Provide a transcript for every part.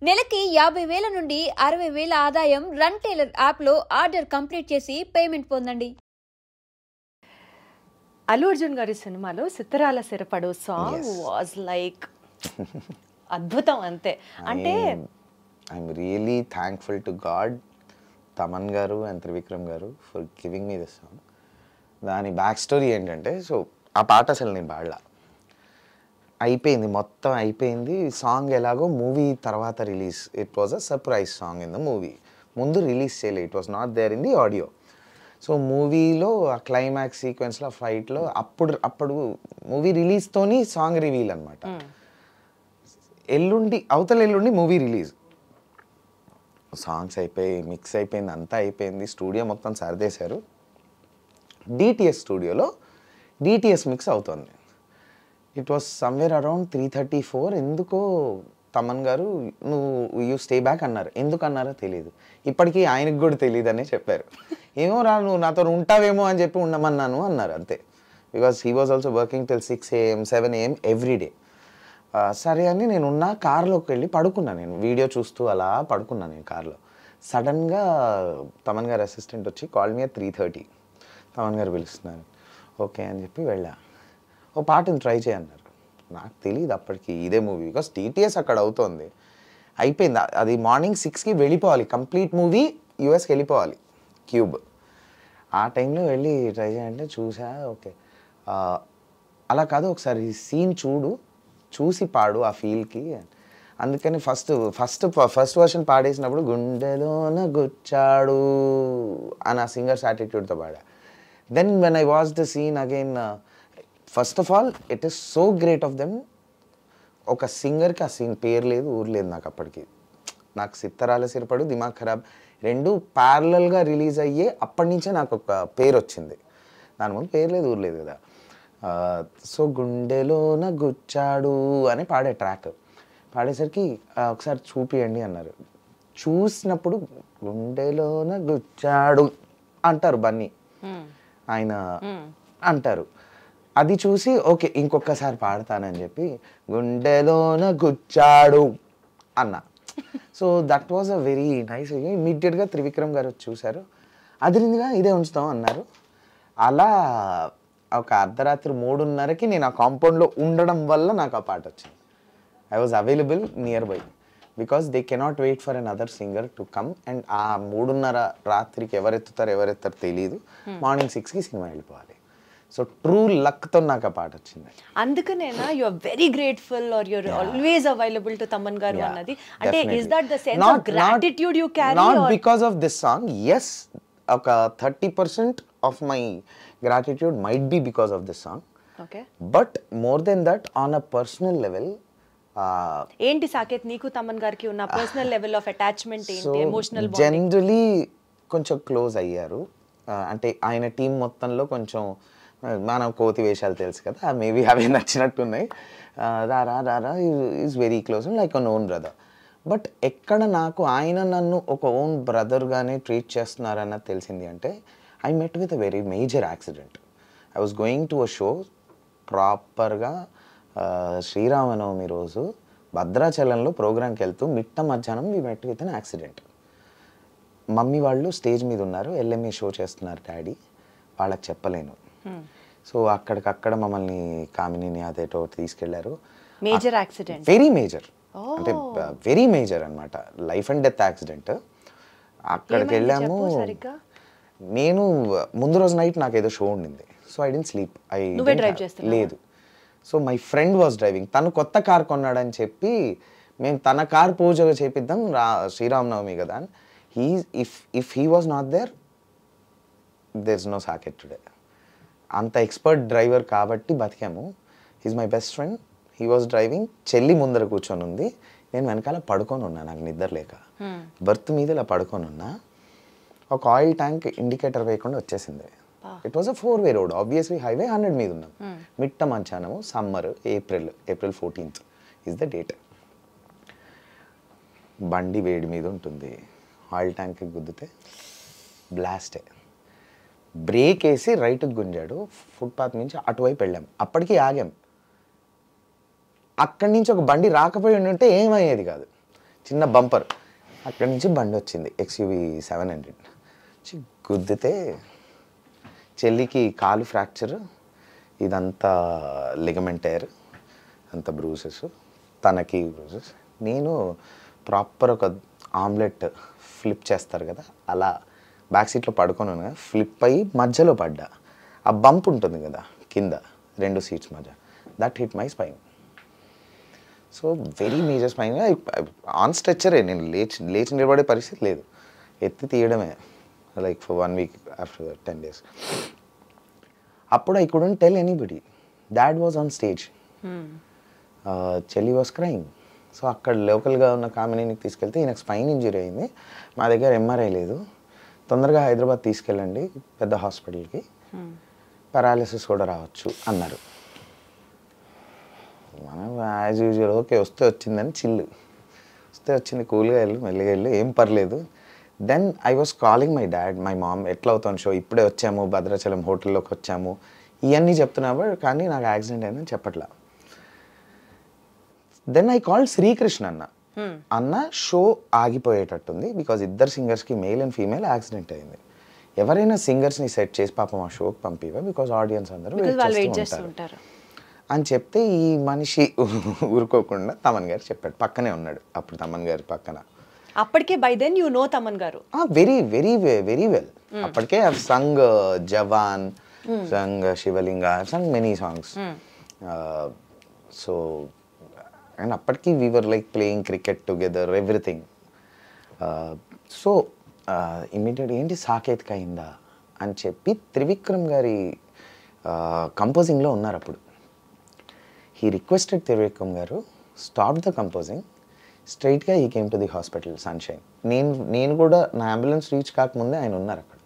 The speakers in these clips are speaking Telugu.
నెలకి 50,000 నుండి 60,000 ఆదాయం రన్ టైలర్ యాప్లో ఆర్డర్ కంప్లీట్ చేసి పేమెంట్ పొందండి. అల్లు అర్జున్ గారి సినిమాలో సిత్తరాల సిరపడు సాంగ్ వాజ్ లైక్ అద్భుతం అంతే. అంటే I'm really thankful to God, Thaman గారు అండ్ త్రివిక్రమ్ గారు for giving me this song. దాని బ్యాక్ స్టోరీ ఏంటంటే, సో ఆ పాట అసలు నేను పాడలా, అయిపోయింది మొత్తం అయిపోయింది. సాంగ్ ఎలాగో మూవీ తర్వాత release, it was a surprise song in the movie. ముందు రిలీజ్ చేయలే, it was not there in the audio. So మూవీలో ఆ క్లైమాక్స్ సీక్వెన్స్లో ఫైట్లో అప్పుడు మూవీ రిలీజ్తోని సాంగ్ రివీల్ అనమాట. అవతల ఎల్లుండి మూవీ రిలీజ్, సాంగ్స్ అయిపోయి మిక్స్ అయిపోయింది, అంతా అయిపోయింది, స్టూడియో మొత్తం సర్దేశారు. డిటిఎస్ స్టూడియోలో డిటిఎస్ మిక్స్ అవుతుంది. It was somewhere around 3:34. ఎందుకో తమన్ గారు యూ స్టే బ్యాక్ అన్నారు. ఎందుకు అన్నారో తెలియదు, ఇప్పటికీ ఆయనకు కూడా తెలియదు అనే చెప్పారు. ఏమో రా, నువ్వు నాతో ఉంటావేమో అని చెప్పి ఉండమన్నాను అన్నారు అంతే. Because he was also working till 6 AM 7 AM every day. సరే అని నేను ఉన్న కార్లోకి వెళ్ళి పడుకున్నాను. నేను వీడియో చూస్తూ అలా పడుకున్నాను నేను కార్లో. సడన్గా తమన్ గారు అసిస్టెంట్ వచ్చి కాల్ మీ అట్ 3:30. తమన్ గారు పిలుస్తున్నారు. ఓకే అని చెప్పి వెళ్ళా. ఓ పాటను ట్రై చేయన్నారు. నాకు తెలియదు అప్పటికి ఇదే మూవీ, బికాస్ టీటీఎస్ అక్కడ అవుతుంది. అయిపోయింది, అది మార్నింగ్ 6కి వెళ్ళిపోవాలి, కంప్లీట్ మూవీ యూఎస్కి వెళ్ళిపోవాలి, క్యూబ్. ఆ టైంలో వెళ్ళి ట్రై చేయాలంటే చూసా. ఓకే అలా కాదు, ఒకసారి సీన్ చూసి పాడు ఆ ఫీల్కి. అందుకని ఫస్ట్ వర్షన్ పాడేసినప్పుడు గుండెలోన గుచ్చాడు అని ఆ సింగర్స్ యాటిట్యూడ్తో పాడా. Then when I watch the scene again, first of all it is so great of them. ఒక సింగర్కి ఆ సీన్ పేరు లేదు, ఊరు లేదు నాకు అప్పటికి. నాకు సిత్తరాల సిరపడు, దిమాగ్ ఖరాబ్ రెండు ప్యారలల్గా రిలీజ్ అయ్యే అప్పటి నుంచే నాకు ఒక పేరు వచ్చింది. దాని ముందు పేరు లేదు, ఊరు లేదు కదా. సో గుండెలోన గుచ్చాడు అని పాడే ట్రాక్ పాడేసరికి ఒకసారి చూపియండి అన్నారు. చూసినప్పుడు గుండెలోన గుచ్చాడు అంటారు బన్నీ, ఆయన అంటారు. అది చూసి ఓకే ఇంకొకసారి పాడతానని చెప్పి గుండెలోన గుచ్చాడు అన్న. So that was a very nice. ఇమ్మీడియట్గా త్రివిక్రమ్ గారు వచ్చి చూశారు, అదిరిందిగా ఇదే ఉంచుతాం అన్నారు. అలా ఒక అర్ధరాత్రి 3:30కి నేను ఆ కాంపౌండ్లో ఉండడం వల్ల నాకు ఆ పాట వచ్చింది. I was available nearby, because they cannot wait for another singer to come. And ఆ 3:30 రాత్రికి ఎవరెత్తారో తెలీదు, మార్నింగ్ 6కి సినిమా వెళ్ళిపోవాలి. సో ట్రూ లక్తో నాకు ఆ పాట వచ్చింది. అందుకనేనా you are very grateful are you are always available to Thaman garu అన్నది? అంటే is that the sense of gratitude you carry? Not because of this song, yes, ఒక 30% of my gratitude might be because of this song. Okay. But more than that, on a personal level, ఏంటి సాకేత్ నీకు తమన్ గారికి ఉన్న పర్సనల్ లెవెల్ ఆఫ్ అటాచ్మెంట్ ఏంటి, ఎమోషనల్ బాండింగ్? జనరలీ కొంచెం క్లోజ్ అయ్యారు. అంటే ఆయన టీం మొత్తంలో కొంచెం మనం కోతి వేషాలు తెలుసు కదా, మేబీ అవే నచ్చినట్టున్నాయి. రారా is very close, like an own brother. But ఎక్కడ నాకు ఆయన నన్ను ఒక ఓన్ బ్రదర్గానే ట్రీట్ చేస్తున్నారన్నది తెలిసింది అంటే, I met with a very major accident. I was going to a show, ప్రాపర్గా శ్రీరామనవమి రోజు భద్రాచలంలో ప్రోగ్రామ్కి వెళ్తూ మిట్ట మధ్యాహ్నం we met with an accident. Mummy వాళ్ళు స్టేజ్ మీద ఉన్నారు, ఎల్ఎంఏ షో చేస్తున్నారు డాడీ, వాళ్ళకి చెప్పలేను. సో అక్కడికక్కడ మమ్మల్ని కామిని అదేటో తీసుకెళ్లారు. మేజర్ యాక్సిడెంట్, వెరీ మేజర్, అంటే వెరీ మేజర్ అనమాట, లైఫ్ అండ్ డెత్ యాక్సిడెంట్. అక్కడికి వెళ్ళాము. నేను ముందు రోజు నైట్ నాకు ఏదో షో ఉండింది, సో ఐ డెంట్ స్లీప్. లేదు, so my friend was driving. తను కొత్త కార్ కొన్నాడని చెప్పి మేము తన కార్ పూజ చేపిద్దాం శ్రీరామనవమి కదా అని. If he was not there is no Saketh today. అంత ఎక్స్పర్ట్ డ్రైవర్ కాబట్టి బతికాము. He's my best friend, he was driving. చెల్లి ముందర కూర్చొని ఉంది, నేను వెనకాల పడుకొని ఉన్నా, నాకు నిద్ర లేక బర్త్ మీద ఇలా పడుకొని ఉన్నా. ఒక ఆయిల్ ట్యాంక్ ఇండికేటర్ వేయకుండా వచ్చేసింది. It was a 4-way road, obviously highway 100 మీద ఉన్నాం. మిట్ట మధ్యాహ్నము, summer, April 14th is the date. బండి వేడి మీద ఉంటుంది, ఆయిల్ ట్యాంక్కి గుద్దితే బ్లాస్టే. బ్రేక్ వేసి రైట్కి గుంజాడు, ఫుట్పాత్ నుంచి అటువైపు వెళ్ళాం. అప్పటికి ఆగాం. అక్కడి నుంచి ఒక బండి రాకపోయి ఉంటే ఏమయ్యేది కాదు. చిన్న బంపర్, అక్కడి నుంచి బండి వచ్చింది XUV 700 గుద్దితే చెల్లికి కాలు ఫ్రాక్చర్, ఇదంతా లిగమెంట్ టైర్, అంత బ్రూసెస్, తనకి బ్రూసెస్. నేను ప్రాపర్ ఒక ఆమ్లెట్ ఫ్లిప్ చేస్తారు కదా అలా బ్యాక్ సీట్లో పడుకొని ఫ్లిప్ అయ్యి మధ్యలో పడ్డా. ఆ బంప్ ఉంటుంది కదా కింద 2 సీట్స్ మధ్య, that hit my spine. So very major spine. On స్ట్రెచ్చరే, నేను లేచి నిలబడే పరిస్థితి లేదు, ఎత్తి తీయడమే like for 1 week after 10 days. అప్పుడు I couldn't tell anybody. Dad was on stage, చెల్లి వాజ్ క్రైయింగ్. సో అక్కడ లోకల్గా ఉన్న కామినీకి తీసుకెళ్తే ఈయనకు స్పైన్ ఇంజరీ అయింది, మా దగ్గర MRI లేదు, తొందరగా హైదరాబాద్ తీసుకెళ్ళండి పెద్ద హాస్పిటల్కి, పారాలిసిస్ కూడా రావచ్చు అన్నారు. మనం యాజ్ యూజువల్ ఓకే వస్తే వచ్చిందని చిల్లు, వస్తే వచ్చింది కూల్గా వెళ్ళు మెల్లిగా వెళ్ళు ఏం పర్లేదు. Then I was calling my dad my mom, ఎట్లా అవుతాను షో, ఇప్పుడే వచ్చాము భద్రాచలం హోటల్లోకి వచ్చాము, ఇవన్నీ చెప్తున్నావా, కానీ నాకు యాక్సిడెంట్ అయిందని చెప్పట్లా. దెన్ ఐ కాల్డ్ శ్రీకృష్ణ అన్న షో ఆగిపోయేటట్టుంది బికాజ్ ఇద్దరు సింగర్స్కి మేల్ అండ్ ఫీమేల్ యాక్సిడెంట్ అయింది, ఎవరైనా సింగర్స్ని సెట్ చేసి పాపం ఆ షోకి పంపివా బికాజ్ ఆడియన్స్ అందరూ వెయిట్ చేస్తూ ఉంటారు అని చెప్తే ఈ మనిషి ఊరుకోకుండా తమన్ గారు చెప్పాడు, పక్కనే ఉన్నాడు అప్పుడు తమన్ గారి పక్కన. అప్పటికే by then you know Thaman garu? Very very very well. అప్పటికే I sung Jawan, sung Shivalinga, sung many songs. So and అప్పటికి we were like playing cricket together everything. So immediate ఏంటి సాకేతిక అయిందా అని చెప్పి త్రివిక్రమ్ గారి కంపోజింగ్లో ఉన్నారు అప్పుడు. హీ రిక్వెస్టెడ్ త్రివిక్రమ్ గారు స్టాప్ ద కంపోజింగ్, స్ట్రైట్గా he came to the hospital sunshine. నేను కూడా నా అంబులెన్స్ రీచ్ కాకముందే ఆయన ఉన్నారు అక్కడ.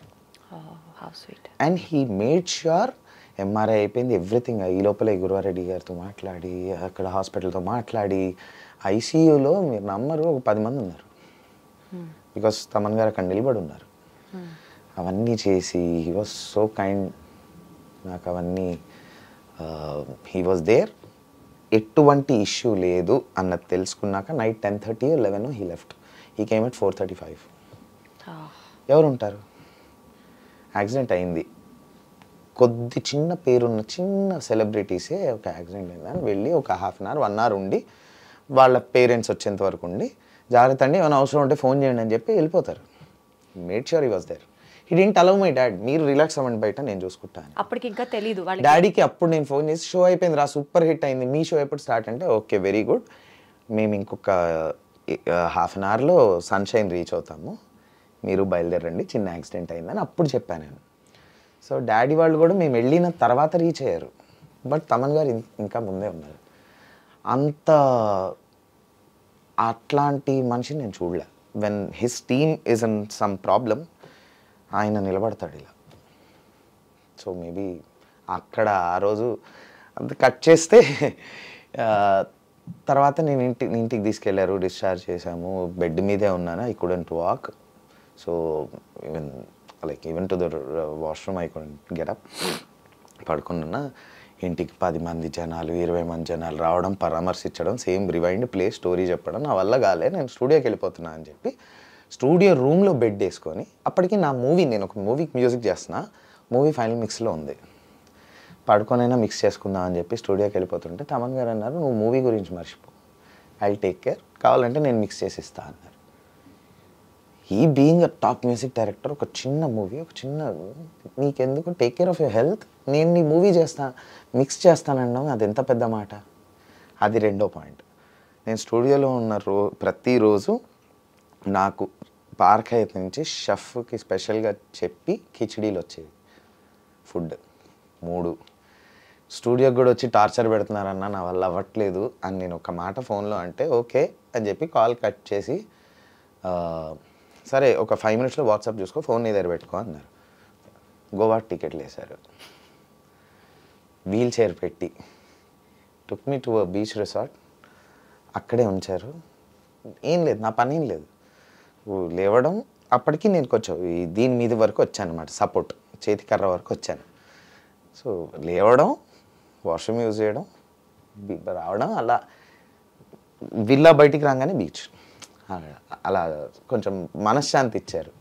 And he made sure MRI అయిపోయింది ఎవ్రీథింగ్. ఈ లోపల గురువారెడ్డి గారితో మాట్లాడి అక్కడ హాస్పిటల్తో మాట్లాడి ICUలో మీరు నమ్మరు ఒక 10 మంది ఉన్నారు బికాస్ తమన్ గారు అక్కడ నిలబడి ఉన్నారు. అవన్నీ చేసి హీ వాజ్ సో కైండ్, నాకు అవన్నీ హీ వాజ్ దేర్. ఎటువంటి ఇష్యూ లేదు అన్నది తెలుసుకున్నాక night 10:30 or 11 he left. He came at 4:35. ఎవరు ఉంటారు? యాక్సిడెంట్ అయింది, కొద్ది చిన్న పేరున్న చిన్న సెలబ్రిటీసే ఒక యాక్సిడెంట్ అయిందని వెళ్ళి ఒక 1/2 hour 1 hour ఉండి వాళ్ళ పేరెంట్స్ వచ్చేంత వరకు ఉండి జాగ్రత్త అండి ఏమైనా అవసరం ఉంటే ఫోన్ చేయండి అని చెప్పి వెళ్ళిపోతారు. Made sure he was there. He didn't allow my dad, మీరు రిలాక్స్ అవ్వండి బయట నేను చూసుకుంటాను. అప్పటికి ఇంకా తెలియదు డాడీకి. అప్పుడు నేను ఫోన్ చేసి షో అయిపోయింది రా, సూపర్ హిట్ అయింది, మీ షో ఎప్పుడు స్టార్ట్ అంటే ఓకే వెరీ గుడ్, మేము ఇంకొక 1/2 hourలో సన్షైన్ రీచ్ అవుతాము, మీరు బయలుదేరండి, చిన్న యాక్సిడెంట్ అయిందని అప్పుడు చెప్పాను నేను. సో డాడీ వాళ్ళు కూడా మేము వెళ్ళిన తర్వాత రీచ్ అయ్యారు, బట్ తమన్ గారు ఇంకా ముందే ఉన్నారు. అంత అట్లాంటి మనిషిని నేను చూడలే. When his team is in some problem ఆయన నిలబడతాడు ఇలా. సో మేబీ అక్కడ ఆ రోజు అంత కట్ చేస్తే తర్వాత నేను ఇంటికి తీసుకెళ్లారు, డిశ్చార్జ్ చేశాము, బెడ్ మీదే ఉన్నాను, I couldn't walk. So even to the washroom I couldn't get up. పడుకున్నా, ఇంటికి 10 మంది జనాలు 20 మంది జనాలు రావడం, పరామర్శించడం, సేమ్ రివైండ్ ప్లే స్టోరీ చెప్పడం నా వల్ల కాలే, నేను స్టూడియోకి వెళ్ళిపోతున్నా అని చెప్పి స్టూడియో రూమ్లో బెడ్ వేసుకొని, అప్పటికి నా మూవీ, నేను ఒక మూవీకి మ్యూజిక్ చేస్తున్నా, మూవీ ఫైనల్ మిక్స్లో ఉంది, పడుకొనైనా మిక్స్ చేసుకుందాం అని చెప్పి స్టూడియోకి వెళ్ళిపోతుంటే తమన్ గారు అన్నారు, నువ్వు మూవీ గురించి మర్చిపో, ఐ టేక్ కేర్, కావాలంటే నేను మిక్స్ చేసి ఇస్తా అన్నారు. ఈ being a top music director, ఒక చిన్న మూవీ, ఒక చిన్న నీకెందుకు, take care of your health, నేను నీ మూవీ చేస్తా, మిక్స్ చేస్తానన్నాం, అది ఎంత పెద్ద మాట. అది రెండో పాయింట్. నేను స్టూడియోలో ఉన్న ప్రతిరోజు నాకు పార్క్ అయితే నుంచి షెఫ్కి స్పెషల్గా చెప్పి కిచిడీలు వచ్చేవి, ఫుడ్ 3. స్టూడియోకి కూడా వచ్చి టార్చర్ పెడుతున్నారన్న, నా వల్ల అవ్వట్లేదు అని నేను ఒక మాట ఫోన్లో అంటే ఓకే అని చెప్పి కాల్ కట్ చేసి, సరే ఒక 5 minutesలో వాట్సాప్ చూసుకో, ఫోన్ నీ దగ్గర పెట్టుకో అన్నారు. గోవా టికెట్లు వేశారు, వీల్ చైర్ పెట్టి టుక్ మీ టు బీచ్ రిసార్ట్, అక్కడే ఉంచారు. ఏం లేదు, నా పని ఏం లేదు, లేవడం. అప్పటికి నేను కొంచెం దీని మీద వరకు వచ్చాను అనమాట, సపోర్ట్ చేతికర్ర వరకు వచ్చాను. సో లేవడం, వాష్రూమ్ యూజ్ చేయడం, రావడం, అలా విల్లా బయటికి రాగానే బీచ్, అలా కొంచెం మనశ్శాంతి ఇచ్చారు.